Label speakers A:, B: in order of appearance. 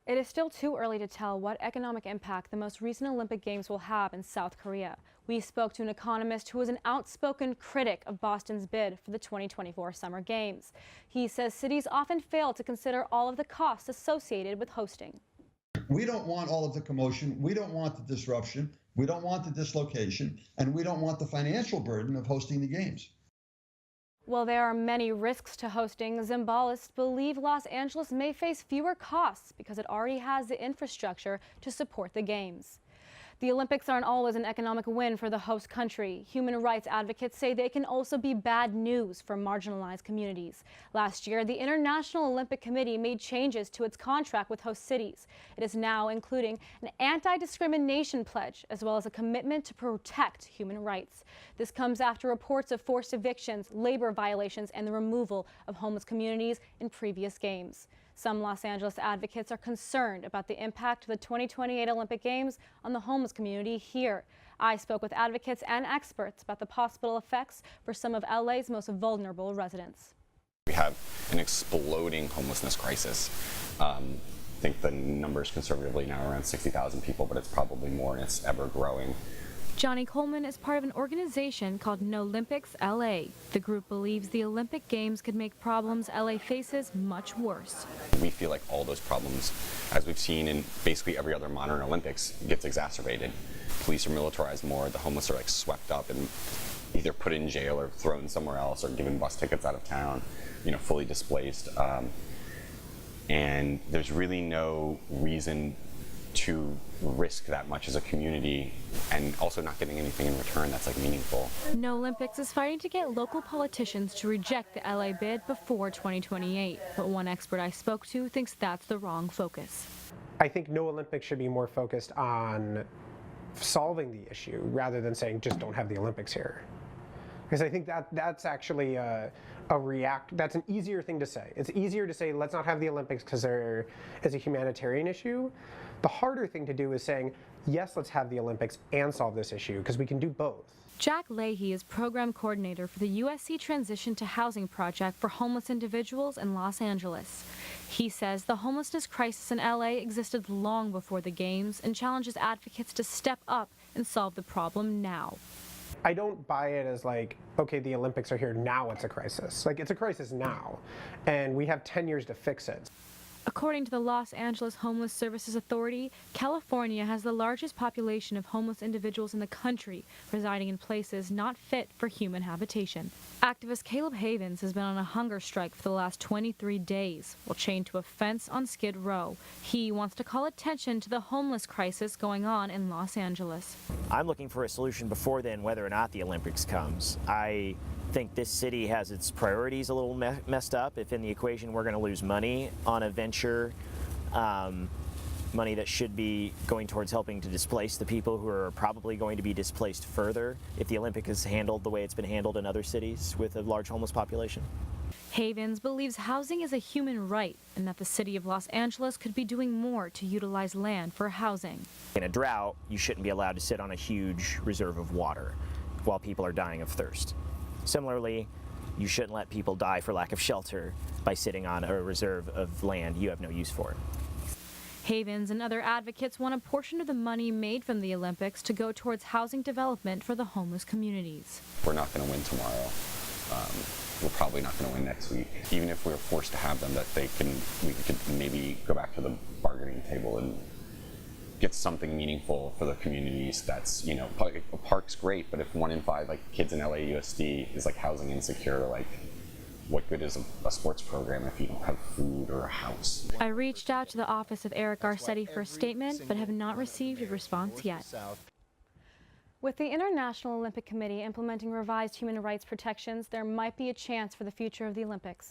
A: It is still too early to tell what economic impact the most recent Olympic Games will have in South Korea. We spoke to an economist who was an outspoken critic of Boston's bid for the 2024 Summer Games. He says cities often fail to consider all of the costs associated with hosting.
B: We don't want all of the commotion. We don't want the disruption. We don't want the dislocation. And we don't want the financial burden of hosting the games.
A: While there are many risks to hosting, ZIMBALIST believe Los Angeles may face fewer costs because it already has the infrastructure to support the Games. The Olympics aren't always an economic win for the host country. Human rights advocates say they can also be bad news for marginalized communities. Last year, the International Olympic Committee made changes to its contract with host cities. It is now including an anti-discrimination pledge, as well as a commitment to protect human rights. This comes after reports of forced evictions, labor violations, and the removal of homeless communities in previous games. Some Los Angeles advocates are concerned about the impact of the 2028 Olympic Games on the homeless community here. I spoke with advocates and experts about the possible effects for some of LA's most vulnerable residents.
C: We have an exploding homelessness crisis. I think the numbers conservatively now are around 60,000 people, but it's probably more and it's ever growing.
A: Johnny Coleman is part of an organization called NOLYMPICS LA. The group believes the Olympic Games could make problems LA faces much worse.
C: We feel like all those problems, as we've seen in basically every other modern Olympics, gets exacerbated. Police are militarized more, the homeless are like swept up and either put in jail or thrown somewhere else or given bus tickets out of town, fully displaced. And there's really no reason to risk that much as a community and also not getting anything in return that's meaningful.
A: NOLYMPICS is fighting to get local politicians to reject the LA bid before 2028, but one expert I spoke to thinks that's the wrong focus.
D: I think no Olympics should be more focused on solving the issue rather than saying just don't have the Olympics here. Because I think that's actually that's an easier thing to say. It's easier to say let's not have the Olympics because there is a humanitarian issue. The harder thing to do is saying yes, let's have the Olympics and solve this issue because we can do both.
A: Jack LAHEY is program coordinator for the USC Transition to Housing Project for homeless individuals in Los Angeles. He says the homelessness crisis in LA existed long before the Games and challenges advocates to step up and solve the problem now.
D: I don't buy it as okay, the Olympics are here, now it's a crisis. It's a crisis now, and we have 10 years to fix it.
A: According to the Los Angeles Homeless Services Authority, California has the largest population of homeless individuals in the country, residing in places not fit for human habitation. Activist KALEB has been on a hunger strike for the last 23 days, while chained to a fence on Skid Row. He wants to call attention to the homeless crisis going on in Los Angeles.
E: I'm looking for a solution before then, whether or not the Olympics comes. I think this city has its priorities a little messed up. If in the equation we're going to lose money on a venture, money that should be going towards helping to displace the people who are probably going to be displaced further if the Olympic is handled the way it's been handled in other cities with a large homeless population.
A: Havens believes housing is a human right and that the city of Los Angeles could be doing more to utilize land for housing.
E: In a drought, you shouldn't be allowed to sit on a huge reserve of water while people are dying of thirst. Similarly, you shouldn't let people die for lack of shelter by sitting on a reserve of land you have no use for.
A: Havens and other advocates want a portion of the money made from the Olympics to go towards housing development for the homeless communities.
C: We're not going to win tomorrow. We're probably not going to win next week. Even if we're forced to have them, we could maybe go back to the bargaining table and get something meaningful for the communities. That's, a park's great, but if 1 in 5 kids in LAUSD is housing insecure, what good is a sports program if you don't have food or a house?
A: I reached out to the office of Eric Garcetti for a statement, but have not received a response yet. With the International Olympic Committee implementing revised human rights protections, there might be a chance for the future of the Olympics.